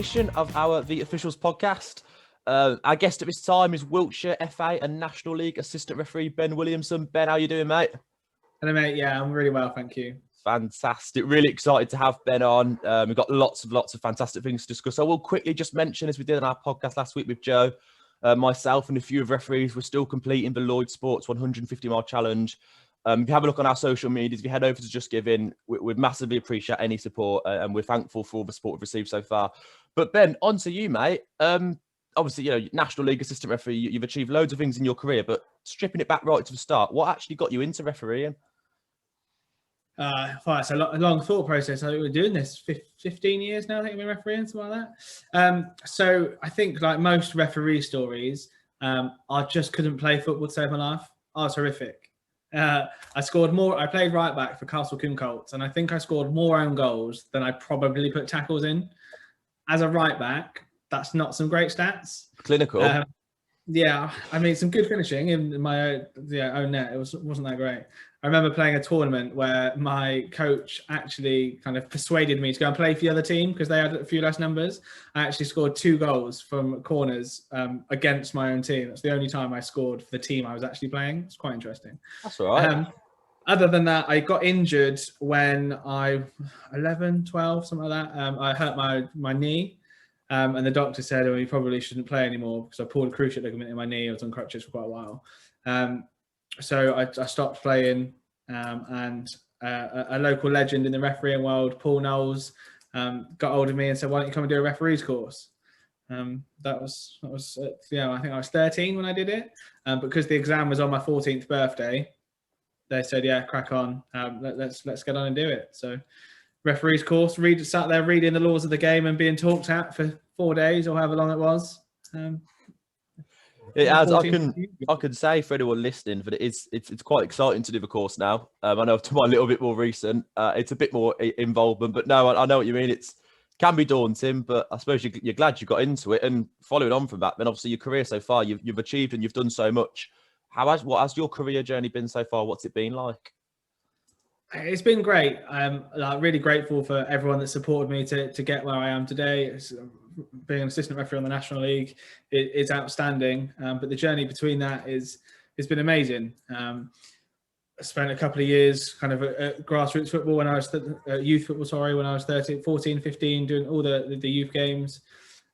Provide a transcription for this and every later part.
edition of our The Officials podcast. Our guest at this time is Wiltshire FA and National League assistant referee Ben Williamson. Ben, how you doing, mate? Hello, mate. Yeah, I'm really well, thank you. Fantastic. Really excited to have Ben on. We've got lots of fantastic things to discuss. I will quickly just mention, as we did on our podcast last week with Joe, myself and a few of referees, we're still completing the Lloyd Sports 150-mile challenge. If you have a look on our social medias, if you head over to Just Giving, we'd massively appreciate any support, and we're thankful for all the support we've received so far. But Ben, on to you, mate. Obviously, you know, National League assistant referee, you've achieved loads of things in your career, but stripping it back right to the start, what actually got you into refereeing? Well, it's a long thought process. I think we're doing this 15 years now. I think we're refereeing, something like that. So I think, like most referee stories, I just couldn't play football to save my life. I was horrific. I played right back for Castle Coombe Colts, and I think I scored more own goals than I probably put tackles in. As a right back, that's not some great stats. Clinical. Yeah, I mean, some good finishing in my own net. It wasn't that great. I remember playing a tournament where my coach actually kind of persuaded me to go and play for the other team because they had a few less numbers. I actually scored 2 goals from corners against my own team. That's the only time I scored for the team I was actually playing. It's quite interesting. That's all right. Other than that, I got injured when I 11, 12, something like that. I hurt my knee. And the doctor said, "Oh, you probably shouldn't play anymore," because I pulled a cruciate ligament in my knee. I was on crutches for quite a while. So I stopped playing, and a local legend in the refereeing world, Paul Knowles, got hold of me and said, "Why don't you come and do a referee's course?" That was I think I was 13 when I did it. Because the exam was on my 14th birthday, they said, "Yeah, crack on. Let's get on and do it." So referee's course, sat there reading the laws of the game and being talked at for 4 days or however long it was. I can say for anyone listening that it's quite exciting to do the course now. I know to my little bit more recent, it's a bit more involvement, but no, I know what you mean. It can be daunting, but I suppose you're glad you got into it. And following on from that, then obviously your career so far, you've achieved and you've done so much. What has your career journey been so far? What's it been like? It's been great. I'm really grateful for everyone that supported me to get where I am today. Being an assistant referee on the National League is outstanding, but the journey between that has been amazing. I spent a couple of years kind of at grassroots football when I was youth football, when I was 14, 15, doing all the youth games.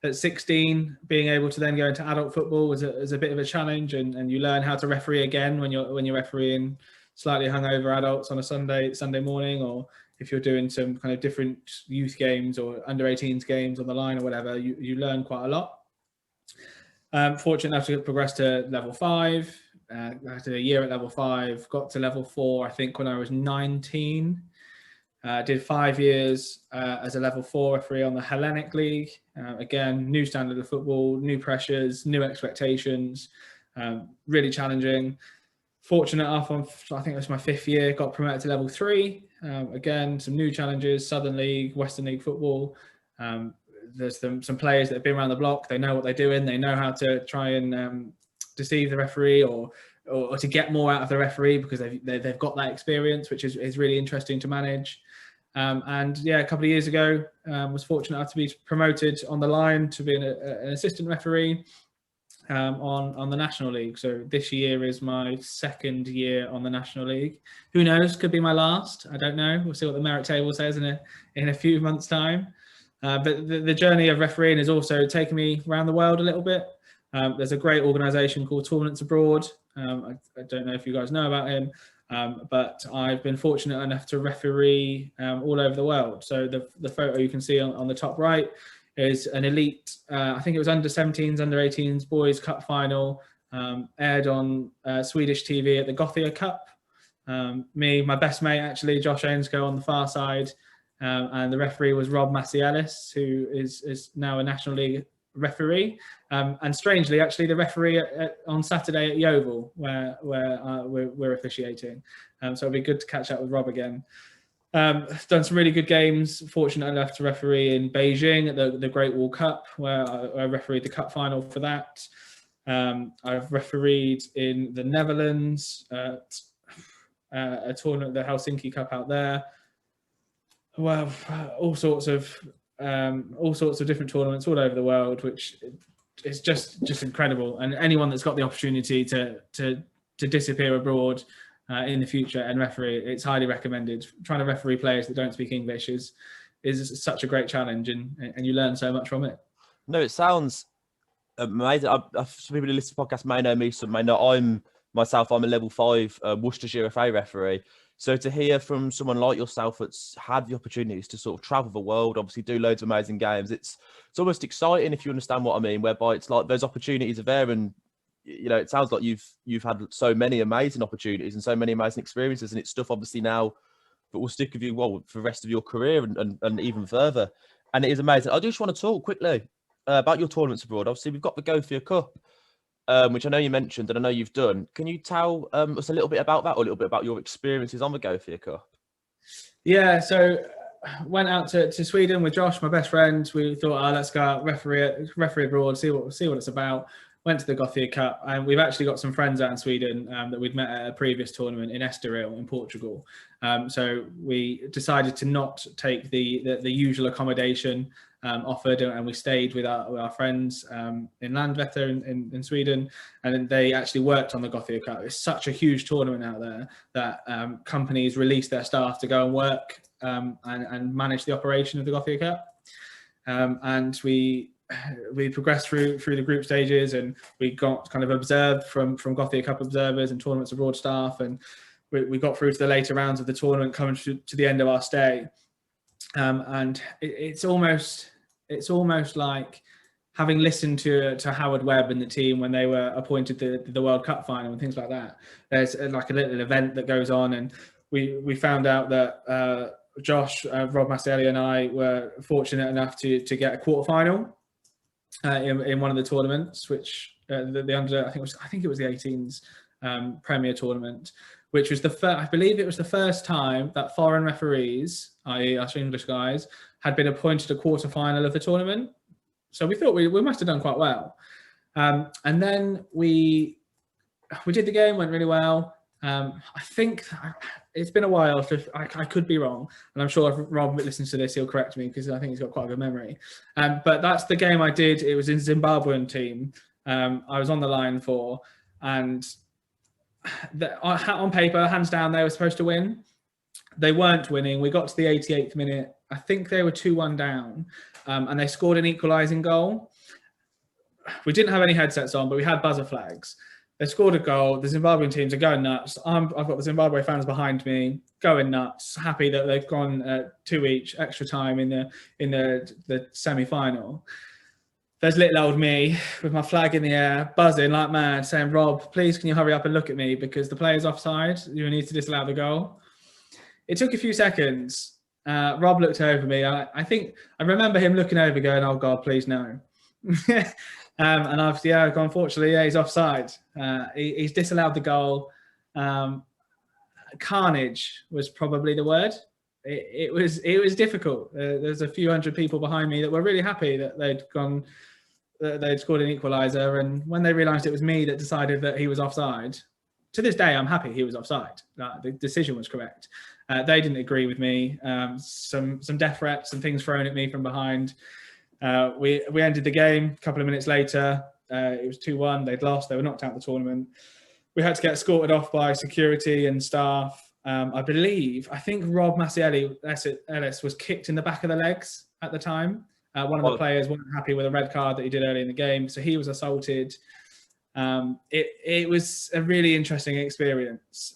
At 16, being able to then go into adult football was a bit of a challenge, and you learn how to referee again when you're refereeing slightly hungover adults on a Sunday morning, or if you're doing some kind of different youth games or under 18s games on the line or whatever, you learn quite a lot. Fortunate enough to progress to level 5. I did a year at level 5, got to level 4, I think when I was 19. Did 5 years as a level 4 referee on the Hellenic League. Again, new standard of football, new pressures, new expectations, really challenging. Fortunate enough, I think it was my 5th year, got promoted to level 3. Again, some new challenges, Southern League, Western League football. There's some players that have been around the block. They know what they're doing. They know how to try and deceive the referee or to get more out of the referee because they've got that experience, which is really interesting to manage. And yeah, a couple of years ago, was fortunate enough to be promoted on the line to be an assistant referee. On the National League. So this year is my 2nd year on the National League. Who knows? Could be my last. I don't know. We'll see what the merit table says in a few months' time. But the journey of refereeing has also taken me around the world a little bit. There's a great organisation called Tournaments Abroad. I don't know if you guys know about him, but I've been fortunate enough to referee all over the world. So the photo you can see on the top right is an elite, I think it was under 17s, under 18s boys cup final, aired on Swedish TV at the Gothia Cup. My best mate actually, Josh Ainscoe on the far side, and the referee was Rob Massielis, who is now a National League referee, and strangely actually the referee on Saturday at Yeovil where we're officiating. So it'll be good to catch up with Rob again. Done some really good games. Fortunate enough to referee in Beijing at the Great Wall Cup, where I refereed the cup final for that. I've refereed in the Netherlands at a tournament, the Helsinki Cup out there. Well, all sorts of all sorts of different tournaments all over the world, which is just incredible. And anyone that's got the opportunity to disappear abroad in the future and referee, it's highly recommended. Trying to referee players that don't speak English is such a great challenge, and you learn so much from it. No, it sounds amazing. Some people who listen to the podcast may know me, some may not. I'm a level 5 Worcestershire FA referee. So to hear from someone like yourself that's had the opportunities to sort of travel the world, obviously do loads of amazing games, it's almost exciting, if you understand what I mean, whereby it's like those opportunities are there, and it sounds like you've had so many amazing opportunities and so many amazing experiences, and it's stuff obviously now that will stick with you for the rest of your career and even further. And it is amazing. I just want to talk quickly about your tournaments abroad. Obviously, we've got the Go For Your Cup, which I know you mentioned and I know you've done. Can you tell us a little bit about that, or a little bit about your experiences on the Go For Your Cup? Yeah, so went out to Sweden with Josh, my best friend. We thought, let's go out, referee abroad, see what it's about. Went to the Gothia Cup, and we've actually got some friends out in Sweden that we'd met at a previous tournament in Estoril in Portugal. So we decided to not take the usual accommodation offered, and we stayed with our friends in Landvetter in Sweden, and they actually worked on the Gothia Cup. It's such a huge tournament out there that companies release their staff to go and work and manage the operation of the Gothia Cup. And we progressed through the group stages, and we got kind of observed from Gothia Cup observers and tournaments abroad staff, and we got through to the later rounds of the tournament, coming to the end of our stay. And it's almost like having listened to Howard Webb and the team when they were appointed to the World Cup final and things like that. There's like a little event that goes on, and we found out that Josh, Rob Mastelli and I were fortunate enough to get a quarterfinal in one of the tournaments, which the under I think it was the 18s Premier tournament, which was I believe it was the first time that foreign referees, i.e. us English guys, had been appointed a quarterfinal of the tournament. So we thought we must have done quite well. And then we did the game, went really well. I think it's been a while, so I could be wrong, and I'm sure if Rob listens to this, he'll correct me, because I think he's got quite a good memory. But that's the game I did. It was in Zimbabwean team. I was on the line for, and on paper, hands down, they were supposed to win. They weren't winning. We got to the 88th minute. I think they were 2-1 down, and they scored an equalising goal. We didn't have any headsets on, but we had buzzer flags. They scored a goal. The Zimbabwean teams are going nuts. I've got the Zimbabwe fans behind me going nuts, happy that they've gone 2 each, extra time in the semi-final. There's little old me with my flag in the air, buzzing like mad, saying, "Rob, please can you hurry up and look at me, because the player's offside. You need to disallow the goal." It took a few seconds. Rob looked over me. I think I remember him looking over, going, "Oh God, please no." And unfortunately, he's offside. He's disallowed the goal. Carnage was probably the word. It was difficult. There's a few hundred people behind me that were really happy that they'd scored an equaliser, and when they realised it was me that decided that he was offside, to this day I'm happy he was offside. The decision was correct. They didn't agree with me. Some death threats and things thrown at me from behind. We ended the game. A couple of minutes later, it was 2-1. They'd lost. They were knocked out of the tournament. We had to get escorted off by security and staff. I think Rob Massielli Ellis was kicked in the back of the legs at the time. One of the players wasn't happy with a red card that he did early in the game, so he was assaulted. It was a really interesting experience.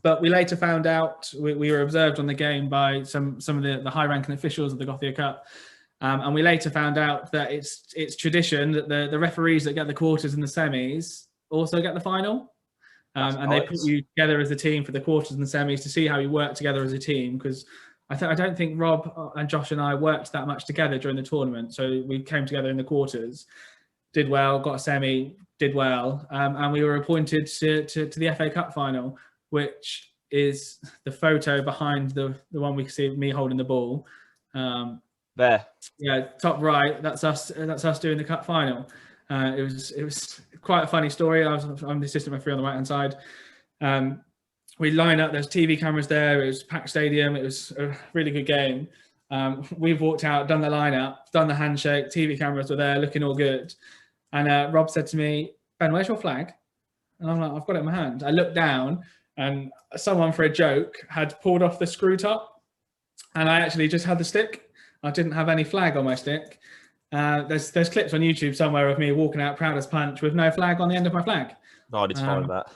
But we later found out, we were observed on the game by some of the high-ranking officials of the Gothia Cup. And we later found out that it's tradition that the referees that get the quarters and the semis also get the final. And they put you together as a team for the quarters and the semis to see how you work together as a team. Because I don't think Rob and Josh and I worked that much together during the tournament. So we came together in the quarters, did well, got a semi, did well. And we were appointed to the FA Cup final, which is the photo behind the one we can see of me holding the ball. There. Yeah, top right. That's us doing the cup final. It was quite a funny story. I'm the assistant referee on the right hand side. We line up. There's TV cameras there. It was packed stadium. It was a really good game. We've walked out, done the lineup, done the handshake, TV cameras were there, looking all good. And Rob said to me, "Ben, where's your flag?" And I'm like, "I've got it in my hand." I looked down and someone, for a joke, had pulled off the screw top, and I actually just had the stick. I didn't have any flag on my stick. There's clips on YouTube somewhere of me walking out proud as punch with no flag on the end of my flag. No, I did find that.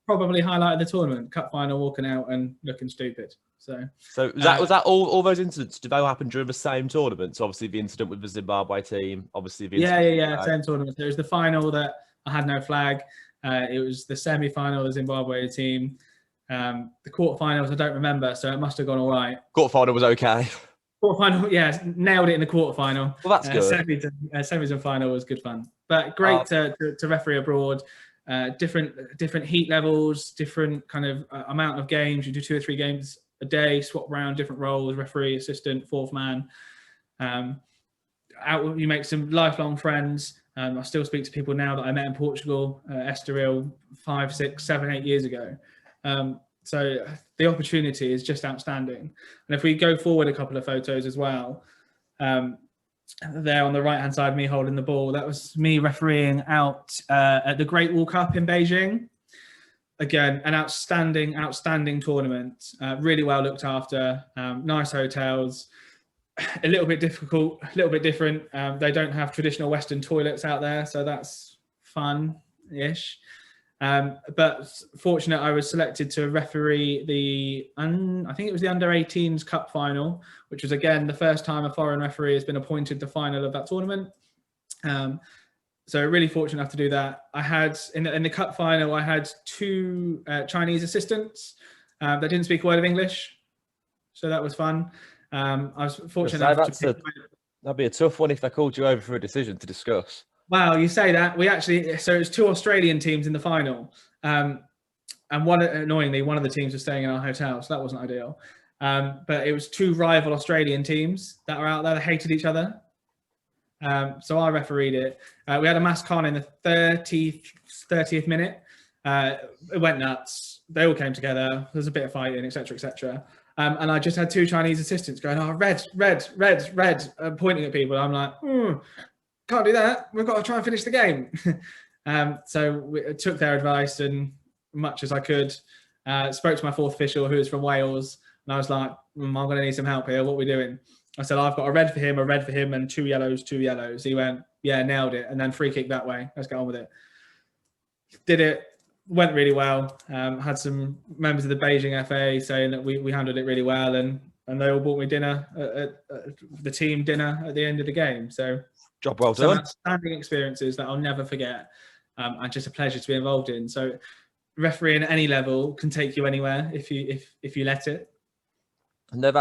Probably highlighted the tournament, cup final, walking out and looking stupid. So was that all those incidents? Did they all happen during the same tournament? So obviously the incident with the Zimbabwe team, obviously the same tournament. There was the final that I had no flag. It was the semi-final, the Zimbabwe team. The quarterfinals, I don't remember, so it must have gone all right. Quarterfinal was okay. Quarterfinal, yeah, nailed it in the quarterfinal. Well, that's good. Semis and final was good fun, but great to referee abroad. Different heat levels, different kind of amount of games. You do 2 or 3 games a day, swap around different roles: referee, assistant, fourth man. You make some lifelong friends. I still speak to people now that I met in Portugal, Estoril, 5, 6, 7, 8 years ago. So the opportunity is just outstanding. And if we go forward a couple of photos as well, there on the right-hand side, me holding the ball, that was me refereeing out at the Great Wall Cup in Beijing. Again, an outstanding tournament. Really well looked after. Nice hotels. A little bit difficult, a little bit different. They don't have traditional Western toilets out there, so that's fun-ish. But fortunate, I was selected to referee I think it was the under-18s cup final, which was, again, the first time a foreign referee has been appointed the final of that tournament. So really fortunate enough to do that. I had, in the cup final, I had 2 Chinese assistants that didn't speak a word of English. So that was fun. I was fortunate enough that'd be a tough one if they called you over for a decision to discuss. Wow, you say that. So it was 2 Australian teams in the final. And annoyingly, one of the teams was staying in our hotel, so that wasn't ideal. But it was 2 rival Australian teams that were out there that hated each other. So I refereed it. We had a mass con in the 30th minute. It went nuts. They all came together. There was a bit of fighting, etc., etc. And I just had 2 Chinese assistants going, "Oh, red," pointing at people. I'm like, can't do that. We've got to try and finish the game. So we took their advice, and much as I could, spoke to my 4th official, who was from Wales, and I was like, "I'm going to need some help here. What are we doing?" I said, "I've got a red for him, and 2 yellows, 2 yellows." He went, "Yeah, nailed it." And then free kick that way. Let's get on with it. Did it. Went really well. Had some members of the Beijing FA saying that we handled it really well, and they all bought me dinner, the team dinner at the end of the game. So job well done. Outstanding experiences that I'll never forget, and just a pleasure to be involved in. So refereeing at any level can take you anywhere if you let it. No,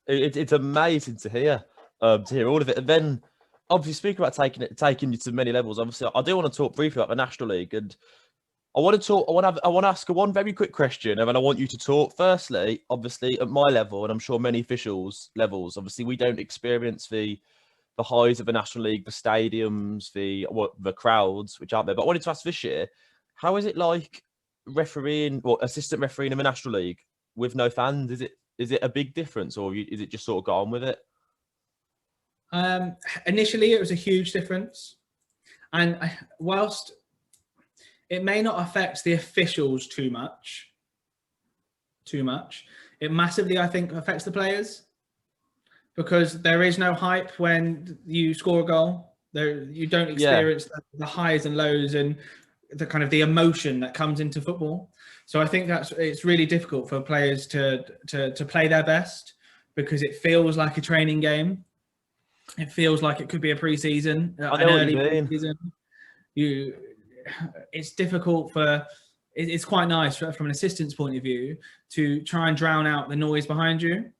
it's amazing to hear all of it. And then obviously speaking about taking you to many levels, obviously I do want to talk briefly about the National League, and I want to ask one very quick question, and then I want you to talk. Firstly, obviously at my level, and I'm sure many officials' levels, obviously we don't experience the highs of the National League, the stadiums, the crowds which aren't there. But I wanted to ask this year, how is it like refereeing or assistant refereeing in the National League with no fans? Is it a big difference, or is it just sort of got on with it? Initially, it was a huge difference, and whilst it may not affect the officials too much, it massively, I think, affects the players, because there is no hype when you score a goal. You don't experience the highs and lows and the kind of the emotion that comes into football. So I think it's really difficult for players to play their best, because it feels like a training game. It feels like it could be a pre-season, an early pre-season. It's difficult it's quite nice from an assistant's point of view to try and drown out the noise behind you,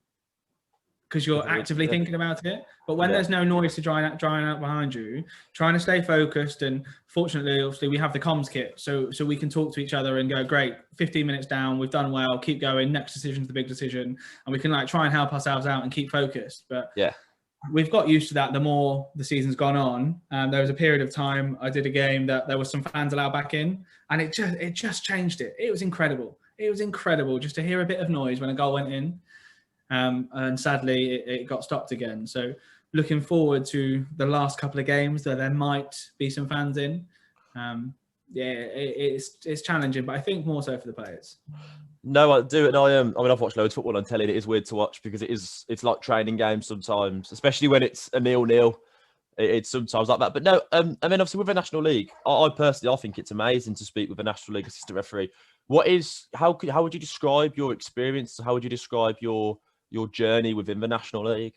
because you're actively thinking about it. But when there's no noise to drown out behind you, trying to stay focused. And fortunately, obviously, we have the comms kit, so we can talk to each other and go, "Great, 15 minutes down, we've done well, keep going, next decision's the big decision." And we can try and help ourselves out and keep focused. But we've got used to that the more the season's gone on. There was a period of time I did a game that there was some fans allowed back in, and it just changed it. It was incredible. It was incredible just to hear a bit of noise when a goal went in. and sadly it got stopped again. So looking forward to the last couple of games that there might be some fans in. It's challenging, but I think more so for the players. No, I do, and I mean, I've watched loads of football on telly. It is weird to watch because it's like training games sometimes, especially when it's a 0-0. It's sometimes like that. But no, I mean, obviously with the National League, I personally, I think it's amazing to speak with a National League assistant referee. How would you describe your experience? How would you describe your journey within the National League?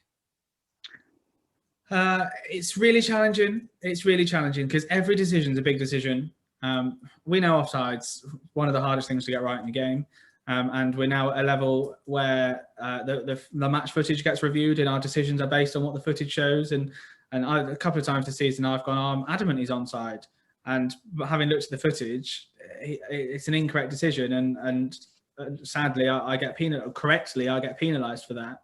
It's really challenging. It's really challenging because every decision is a big decision. We know offside's one of the hardest things to get right in the game. And we're now at a level where the match footage gets reviewed and our decisions are based on what the footage shows. And a couple of times this season, I've gone, I'm adamant he's onside. And having looked at the footage, it's an incorrect decision. And sadly, I get penalised for that.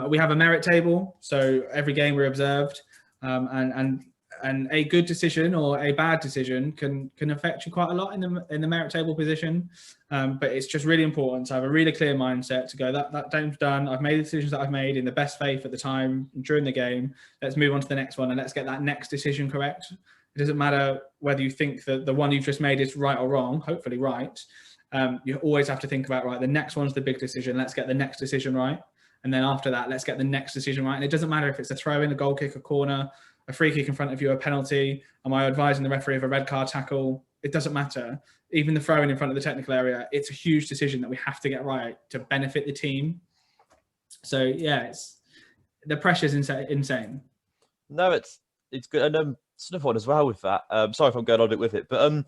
We have a merit table, so every game we're observed, and a good decision or a bad decision can affect you quite a lot in the merit table position. But it's just really important to have a really clear mindset to go, that game's done. I've made the decisions that I've made in the best faith at the time during the game. Let's move on to the next one and let's get that next decision correct. It doesn't matter whether you think that the one you've just made is right or wrong, hopefully right. You always have to think about, right, the next one's the big decision. Let's get the next decision right. And then after that, let's get the next decision right. And it doesn't matter if it's a throw in, a goal kick, a corner, a free kick in front of you, a penalty. Am I advising the referee of a red card tackle? It doesn't matter. Even the throw in front of the technical area, it's a huge decision that we have to get right to benefit the team. So yeah, the pressure's insane. No, it's good. And it's another one as well with that. Sorry if I'm going on a bit with it, but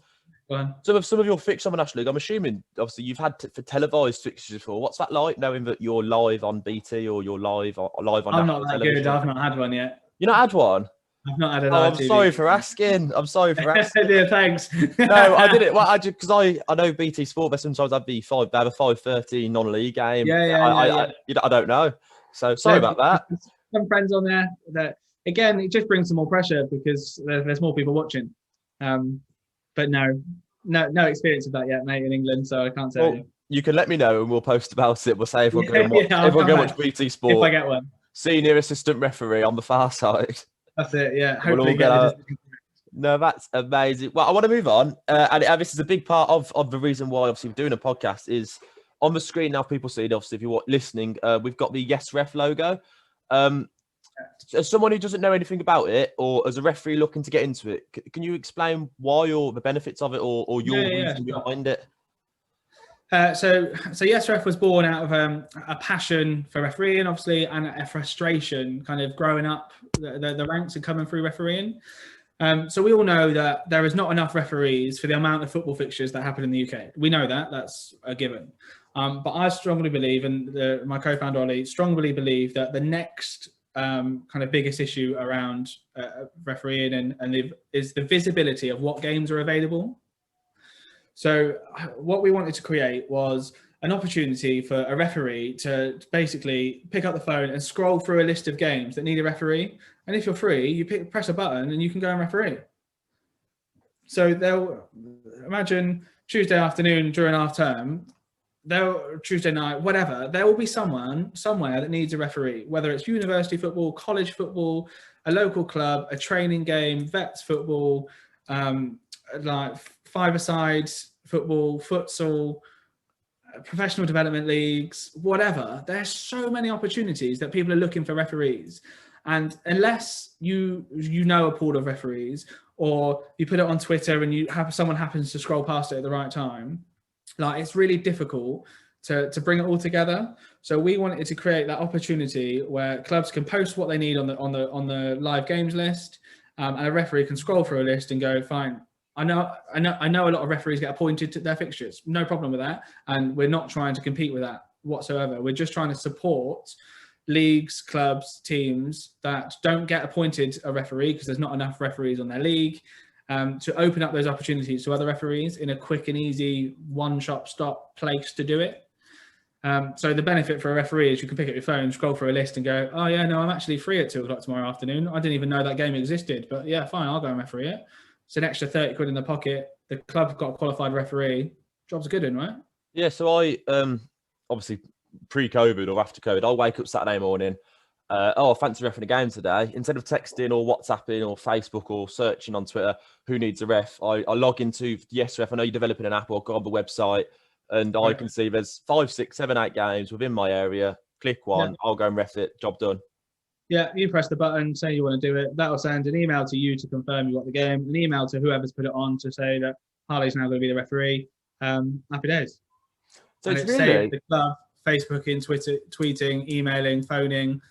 some of your fixtures on the National League, I'm assuming obviously you've had for televised fixtures before. What's that like, knowing that you're live on BT or you're live on I'm national not that television? good. I've not had one yet. You not had one? I've not had a live live I'm TV. sorry for asking. Yeah, thanks. No, I didn't. Well, because I know BT Sport, but sometimes they have a 5:30 non-league game. Yeah. I don't know. So sorry about that. Some friends on there that, again, it just brings some more pressure because there's more people watching. But no experience of that yet, mate, in England, so I can't tell you. You can let me know and we'll post about it. We'll say if we're going to watch BT Sport. If I get one. Senior assistant referee on the far side. That's it, yeah. Hopefully get No, that's amazing. Well, I want to move on. And this is a big part of the reason why, obviously, we're doing a podcast is on the screen now. People see it, obviously, if you're listening, we've got the YesRef logo. As someone who doesn't know anything about it, or as a referee looking to get into it, can you explain why or the benefits of it, or your reason behind it? So YesRef was born out of a passion for refereeing, obviously, and a frustration kind of growing up the ranks and coming through refereeing. So we all know that there is not enough referees for the amount of football fixtures that happen in the UK. We know that's a given. But I strongly believe, and my co-founder Ollie strongly believe, that the next kind of biggest issue around refereeing is the visibility of what games are available. So what we wanted to create was an opportunity for a referee to basically pick up the phone and scroll through a list of games that need a referee. And if you're free, you press a button and you can go and referee. So they'll imagine Tuesday afternoon during half term, Tuesday night, whatever, there will be someone somewhere that needs a referee, whether it's university football, college football, a local club, a training game, vets football, like five-a-side football, futsal, professional development leagues, whatever. There's so many opportunities that people are looking for referees. And unless you know a pool of referees, or you put it on Twitter and someone happens to scroll past it at the right time, like, it's really difficult to bring it all together. So we wanted to create that opportunity where clubs can post what they need on the live games list, and a referee can scroll through a list and go, fine, I know a lot of referees get appointed to their fixtures. No problem with that. And we're not trying to compete with that whatsoever. We're just trying to support leagues, clubs, teams that don't get appointed a referee because there's not enough referees on their league, to open up those opportunities to other referees in a quick and easy one-stop place to do it. So the benefit for a referee is you can pick up your phone, scroll through a list and go, oh yeah, no, I'm actually free at 2 o'clock tomorrow afternoon. I didn't even know that game existed, but yeah, fine, I'll go and referee it. It's an extra 30 quid in the pocket. The club got a qualified referee. Job's a good one, right? Yeah, so I obviously pre-COVID or after COVID, I'll wake up Saturday morning. I fancy refing a game today. Instead of texting or WhatsApping or Facebook or searching on Twitter, who needs a ref? I log into YesRef. I know you're developing an app, or go on the website, and I can see there's 5, 6, 7, 8 games within my area. Click one, I'll go and ref it. Job done. Yeah, you press the button, say you want to do it. That'll send an email to you to confirm you got the game, an email to whoever's put it on to say that Harley's now going to be the referee. Happy days. So and it's really really the club, Facebooking, Twitter, tweeting, emailing, phoning,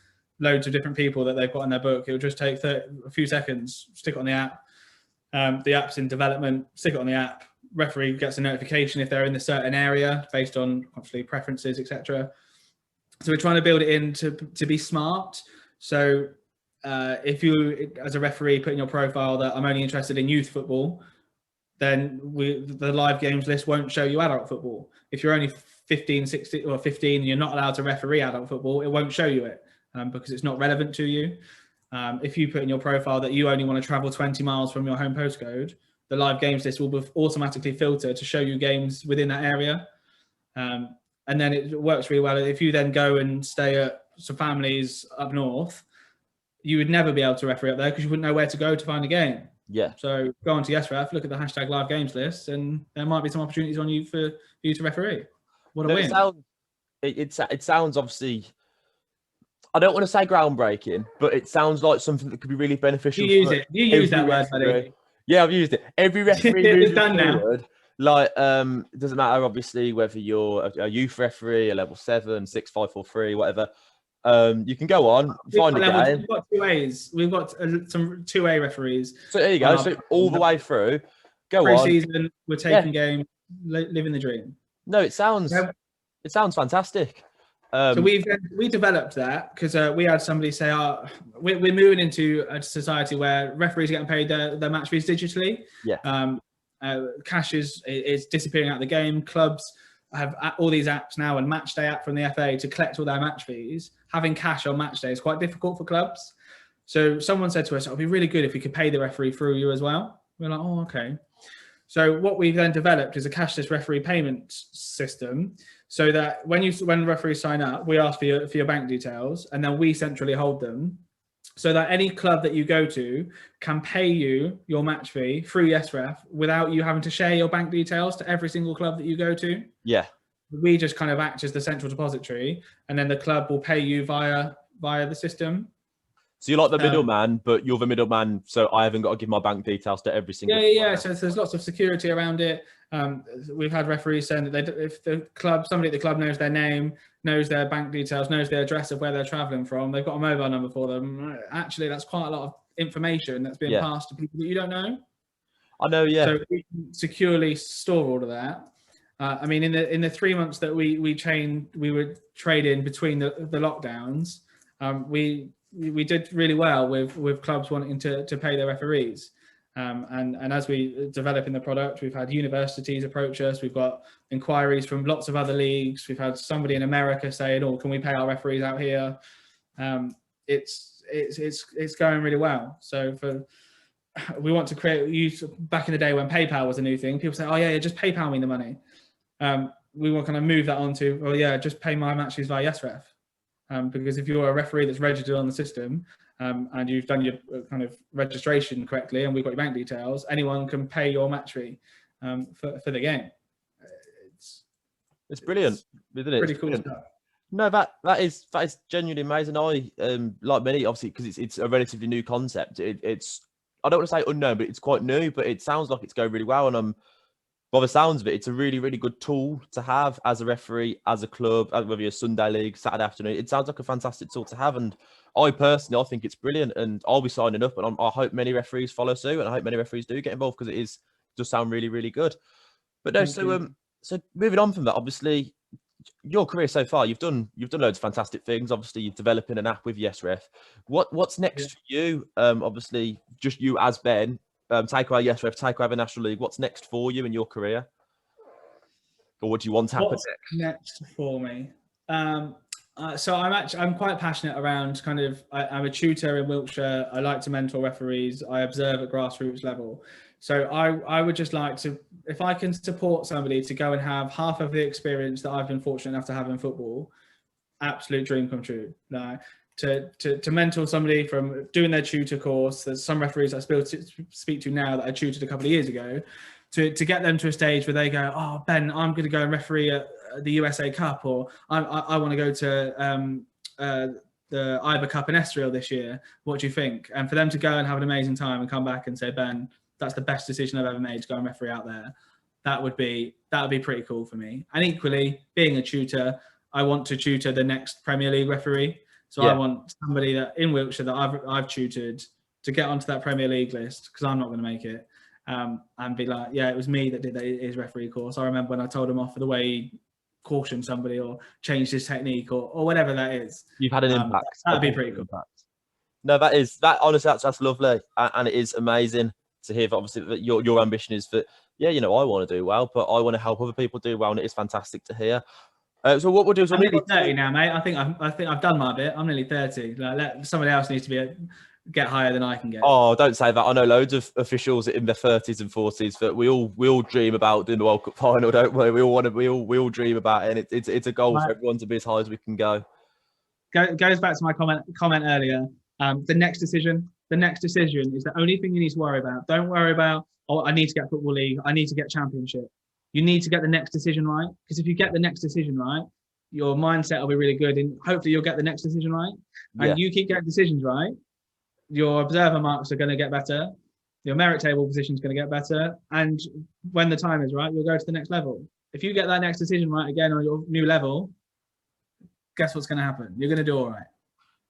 loads of different people that they've got in their book. It'll just take a few seconds, stick it on the app. The app's in development, stick it on the app. Referee gets a notification if they're in a certain area based on obviously preferences, etc. So we're trying to build it in to be smart. So if you, as a referee, put in your profile that I'm only interested in youth football, then the live games list won't show you adult football. If you're only 15, 16 or 15 and you're not allowed to referee adult football, it won't show you it because it's not relevant to you. If you put in your profile that you only want to travel 20 miles from your home postcode, the live games list will be automatically filtered to show you games within that area. And then it works really well. If you then go and stay at some families up north, you would never be able to referee up there because you wouldn't know where to go to find a game. Yeah. So go on to YesRef, look at the hashtag live games list, and there might be some opportunities on you for you to referee. What a win. It sounds obviously, I don't want to say groundbreaking, but it sounds like something that could be really beneficial. You use it. You use that word, buddy. Yeah, I've used it. Every referee it's done forward, now. Like, it doesn't matter, obviously, whether you're a youth referee, a level 7, 6, 5, 4, 3, whatever. You can go on, find a game. We've got 2As. We've got some 2A referees. So there you go. So all the way through, go on. Pre-season, we're taking games, living the dream. No, it sounds fantastic. So we developed that because we had somebody say, we're moving into a society where referees are getting paid their match fees digitally. Yeah. Cash is disappearing out of the game. Clubs have all these apps now, and match day app from the FA to collect all their match fees. Having cash on match day is quite difficult for clubs. So someone said to us, it'd be really good if we could pay the referee through you as well. We're like, oh, okay. So what we've then developed is a cashless referee payment system, so that when referees sign up, we ask for your bank details, and then we centrally hold them, so that any club that you go to can pay you your match fee through YesRef without you having to share your bank details to every single club that you go to. Yeah. We just kind of act as the central depository, and then the club will pay you via the system. So you're like the middleman, but you're the middleman, so I haven't got to give my bank details to every single. Yeah. So there's lots of security around it. We've had referees saying that if somebody at the club knows their name, knows their bank details, knows their address of where they're traveling from, they've got a mobile number for them. Actually, that's quite a lot of information that's being passed to people that you don't know. I know, yeah. So we can securely store all of that. I mean, in the 3 months that we were trading between the lockdowns, we did really well with clubs wanting to pay their referees. And as we develop in the product, we've had universities approach us. We've got inquiries from lots of other leagues. We've had somebody in America saying, "Oh, can we pay our referees out here?" It's going really well. So we want to use, back in the day when PayPal was a new thing, people say, "Oh yeah, just PayPal me the money." We want to kind of move that on to, "Well, yeah, just pay my matches via YesRef." Because if you're a referee that's registered on the system and you've done your kind of registration correctly, and we've got your bank details, anyone can pay your match fee for the game. It's brilliant, isn't it? Pretty cool stuff. No, that is genuinely amazing. I like many, obviously, because it's a relatively new concept. It's I don't want to say unknown, but it's quite new. But it sounds like it's going really well, and by the sounds of it, it's a really, really good tool to have as a referee, as a club, whether you're Sunday league, Saturday afternoon. It sounds like a fantastic tool to have. And I personally think it's brilliant. And I'll be signing up. And I hope many referees follow suit. And I hope many referees do get involved, because it does sound really, really good. But no, so moving on from that, obviously, your career so far, you've done loads of fantastic things. Obviously, you're developing an app with YesRef. What's next for you? Obviously, just you as Ben. Take away YesRef, take away the National League. What's next for you in your career? Or what do you want to happen What's next for me? So I'm quite passionate around I'm a tutor in Wiltshire. I like to mentor referees. I observe at grassroots level. So I would just like to, if I can support somebody to go and have half of the experience that I've been fortunate enough to have in football, absolute dream come true. Like, to mentor somebody from doing their tutor course. There's some referees I still speak to now that I tutored a couple of years ago, to get them to a stage where they go, oh, Ben, I'm going to go and referee at the USA Cup, or I want to go to the IBA Cup in Estoril this year. What do you think? And for them to go and have an amazing time and come back and say, Ben, that's the best decision I've ever made to go and referee out there. That would be pretty cool for me. And equally, being a tutor, I want to tutor the next Premier League referee. So I want somebody that in Wiltshire that I've tutored to get onto that Premier League list, because I'm not going to make it, and be like, yeah, it was me that did his referee course. I remember when I told him off for the way he cautioned somebody or changed his technique or whatever that is. You've had an impact. That'd be pretty cool. No, honestly, that's lovely, and it is amazing to hear. That obviously, that your ambition is that, yeah, you know, I want to do well, but I want to help other people do well, and it is fantastic to hear. So what we'll do is I'm nearly 30 now, mate. I think I've done my bit. I'm nearly 30. Like, somebody else needs to get higher than I can get. Oh, don't say that. I know loads of officials in their 30s and 40s that we all dream about doing the World Cup final, don't we? We all dream about it, and it's a goal for everyone to be as high as we can go. Goes back to my comment earlier. The next decision is the only thing you need to worry about. Don't worry about, oh, I need to get Football League, I need to get Championship. You need to get the next decision right, because if you get the next decision right, your mindset will be really good, and hopefully you'll get the next decision right. And you keep getting decisions right, your observer marks are going to get better, your merit table position is going to get better, and when the time is right, you'll go to the next level. If you get that next decision right again on your new level, guess what's going to happen? You're going to do all right.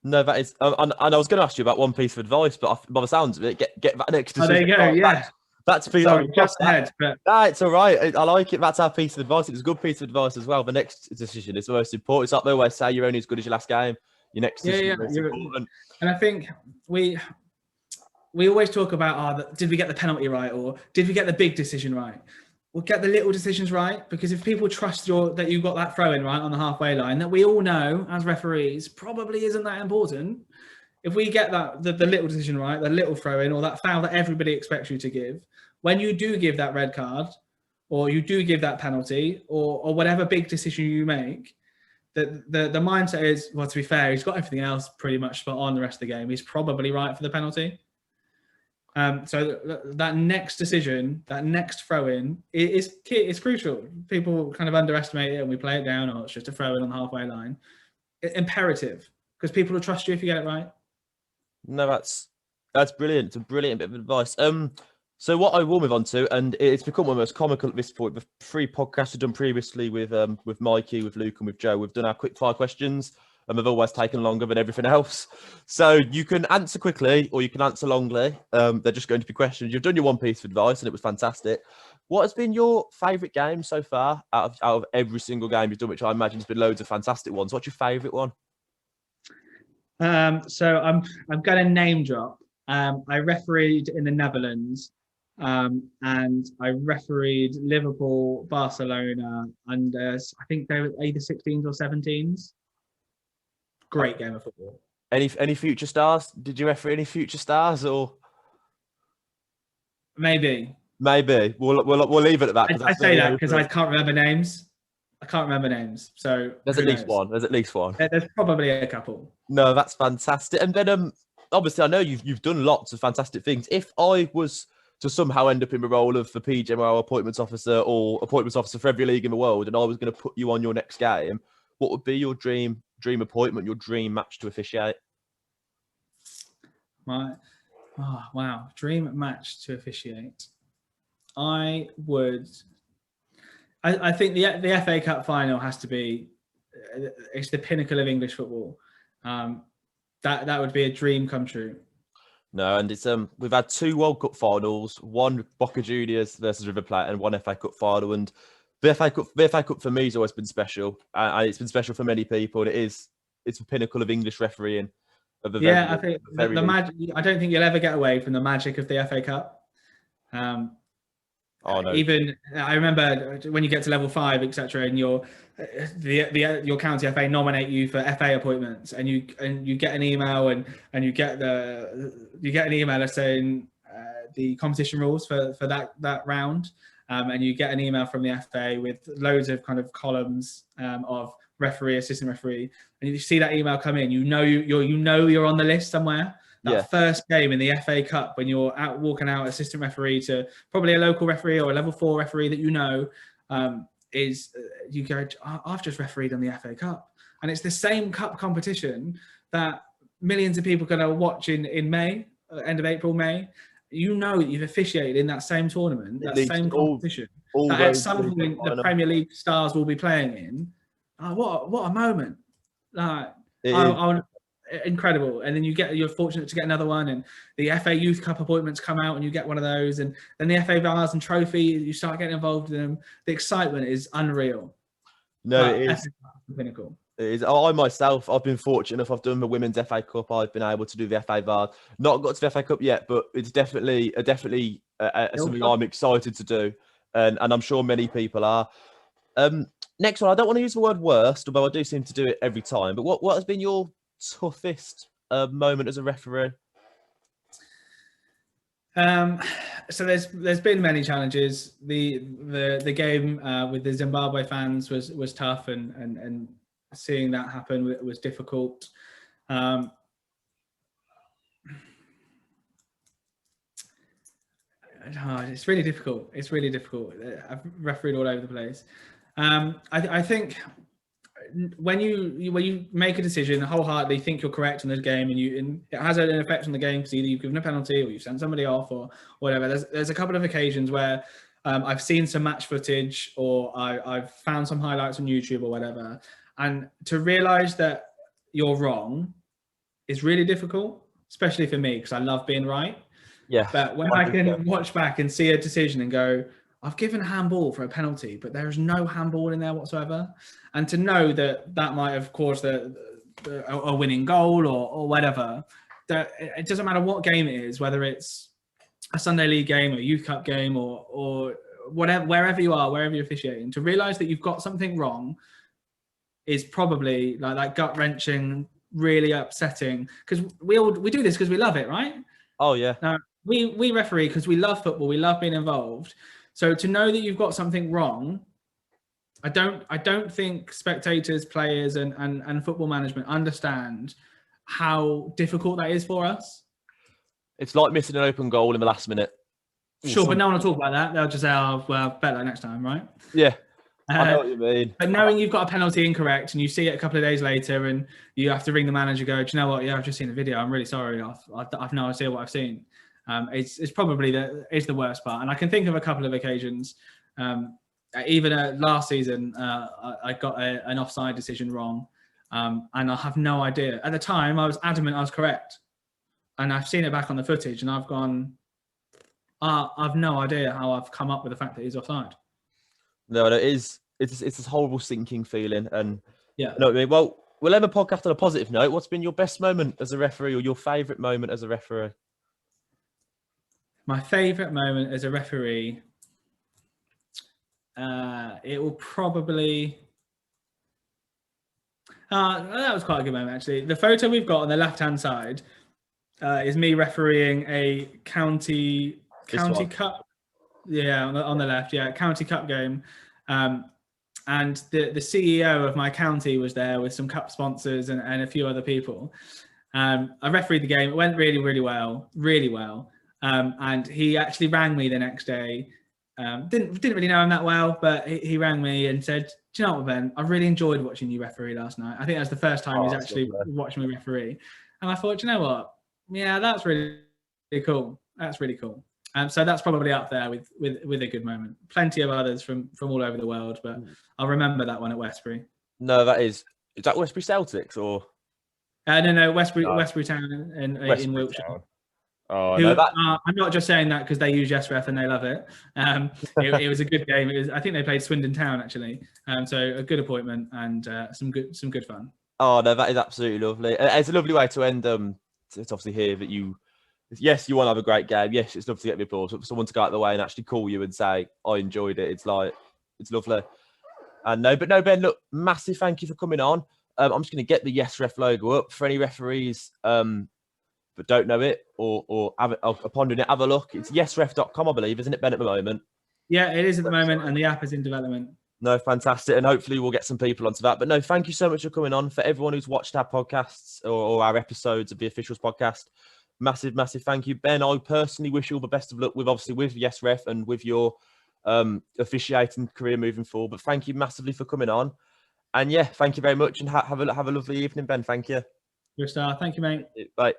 No, that is, and I was going to ask you about one piece of advice, but by the sounds of it, get that next decision. Oh, there you go. Right. That's sorry, just ahead. But it's all right. I like it. That's our piece of advice. It's a good piece of advice as well. The next decision is the most important. It's like they always say, you're only as good as your last game. Your next decision is important. And I think we always talk about, did we get the penalty right, or did we get the big decision right? We'll get the little decisions right, because if people trust that you got that throw in right on the halfway line, that we all know as referees probably isn't that important. If we get that the little decision right, the little throw in, or that foul that everybody expects you to give, when you do give that red card, or you do give that penalty, or whatever big decision you make, the mindset is, well, to be fair, he's got everything else pretty much spot on the rest of the game. He's probably right for the penalty. So that next decision, that next throw in is crucial. People kind of underestimate it and we play it down, or it's just a throw in on the halfway line. Imperative, because people will trust you if you get it right. No, that's brilliant. It's a brilliant bit of advice. So what I will move on to, and it's become almost comical at this point, the 3 podcasts we've done previously with Mikey, with Luke, and with Joe, we've done our quick fire questions, and they've always taken longer than everything else. So you can answer quickly or you can answer longly. They're just going to be questions. You've done your one piece of advice and it was fantastic. What has been your favourite game so far out of every single game you've done, which I imagine has been loads of fantastic ones? What's your favourite one? So I'm going to name drop. I refereed in the Netherlands, and I refereed Liverpool, Barcelona, and I think they were either 16s or 17s. Great game of football. Any future stars? Did you referee any future stars, or maybe? We'll leave it at that. I say that because I can't remember names. So there's at least one. There's probably a couple. No, that's fantastic. And then obviously I know you've done lots of fantastic things. If I was to somehow end up in the role of the PGMO appointments officer or appointments officer for every league in the world, and I was going to put you on your next game, what would be your dream appointment, your dream match to officiate? Dream match to officiate. I think the FA Cup final has to be, it's the pinnacle of English football. That would be a dream come true. No, and it's we've had 2 World Cup finals, one Boca Juniors versus River Plate, and one FA Cup final. And the FA Cup for me has always been special, and it's been special for many people. And it's the pinnacle of English refereeing. I think the magic. I don't think you'll ever get away from the magic of the FA Cup. No. Even I remember when you get to level 5, etc., and your county FA nominate you for FA appointments, and you get an email and you get an email saying the competition rules for that round, and you get an email from the FA with loads of kind of columns of referee, assistant referee, and you see that email come in, you're on the list somewhere. That first game in the FA Cup, when you're out walking out, assistant referee to probably a local referee or a level 4 referee that you know, you go, I've just refereed on the FA Cup, and it's the same cup competition that millions of people are going to watch in May, end of April, May. You know that you've officiated in that same tournament, that same competition. That at some point the Premier League stars will be playing in. What a moment! Incredible. And then you're fortunate to get another one, and the FA Youth Cup appointments come out and you get one of those, and then the FA Vase and Trophy, you start getting involved in them. The excitement is unreal. No, it is pinnacle. It is. I myself, I've been fortunate enough. I've done the Women's FA Cup. I've been able to do the FA Vase. Not got to the FA Cup yet, but it's definitely something I'm excited to do, and I'm sure many people are. Next one, I don't want to use the word worst, although I do seem to do it every time. But what has been your toughest moment as a referee? So there's been many challenges. The game with the Zimbabwe fans was tough, and seeing that happen was difficult. It's really difficult. I've refereed all over the place. I think when you make a decision wholeheartedly, think you're correct in the game, and it has an effect on the game because either you've given a penalty or you've sent somebody off or whatever. There's a couple of occasions where I've seen some match footage, or I've found some highlights on YouTube or whatever, and to realise that you're wrong is really difficult, especially for me because I love being right. Yeah. But when I can watch back and see a decision and go, I've given a handball for a penalty, but there is no handball in there whatsoever. And to know that might have caused a winning goal or whatever, that it doesn't matter what game it is, whether it's a Sunday League game or a Youth Cup game or whatever, wherever you are, wherever you're officiating, to realise that you've got something wrong is probably like gut-wrenching, really upsetting, because we do this because we love it, right? Oh, yeah. Now, we referee because we love football, we love being involved. So to know that you've got something wrong, I don't think spectators, players, and football management understand how difficult that is for us. It's like missing an open goal in the last minute. Sure, but no one will talk about that. They'll just say, "Oh, well, better next time," right? Yeah, I know what you mean. But knowing you've got a penalty incorrect, and you see it a couple of days later, and you have to ring the manager, go, "Do you know what? Yeah, I've just seen the video. I'm really sorry. I've no idea what I've seen." It's probably the worst part, and I can think of a couple of occasions. Even last season, I got an offside decision wrong, and I have no idea. At the time, I was adamant I was correct, and I've seen it back on the footage, and I've gone, I've no idea how I've come up with the fact that he's offside. No, it is. It's this horrible sinking feeling, and yeah. You know what I mean? Well, we'll end the podcast on a positive note. What's been your best moment as a referee, or your favourite moment as a referee? My favourite moment as a referee, it will probably... that was quite a good moment, actually. The photo we've got on the left-hand side is me refereeing a county cup. Yeah, on the left, yeah, county cup game. And the CEO of my county was there with some cup sponsors and a few other people. I refereed the game. It went really, really well, really well. And he actually rang me the next day. Didn't really know him that well, but he rang me and said, "Do you know what, Ben? I really enjoyed watching you referee last night. I think that's the first time he's actually watched me referee." And I thought, "Do you know what? Yeah, that's really, really cool. That's really cool." So that's probably up there with a good moment. Plenty of others from all over the world, but I'll remember that one at Westbury. No, is that Westbury Celtics or? No, Westbury Town in Wiltshire. Town. Oh, no, I'm not just saying that because they use YesRef and they love it. It was a good game. I think they played Swindon Town actually. So a good appointment and some good fun. Oh no, that is absolutely lovely. It's a lovely way to end. It's obviously here that you want to have a great game. Yes, it's lovely to get the applause, but for someone to go out of the way and actually call you and say, "I enjoyed it," it's lovely. And Ben, look, massive thank you for coming on. I'm just going to get the YesRef logo up for any referees that don't know it or are pondering it. Have a look. It's YesRef.com, I believe, isn't it, Ben, at the moment? Yeah, it is at the moment, and the app is in development. No, fantastic. And hopefully we'll get some people onto that. But no, thank you so much for coming on. For everyone who's watched our podcasts or our episodes of the Officials podcast, massive, massive thank you. Ben, I personally wish you all the best of luck with YesRef and with your officiating career moving forward. But thank you massively for coming on. And yeah, thank you very much. And have a lovely evening, Ben. Thank you. You're a star. Thank you, mate. Bye.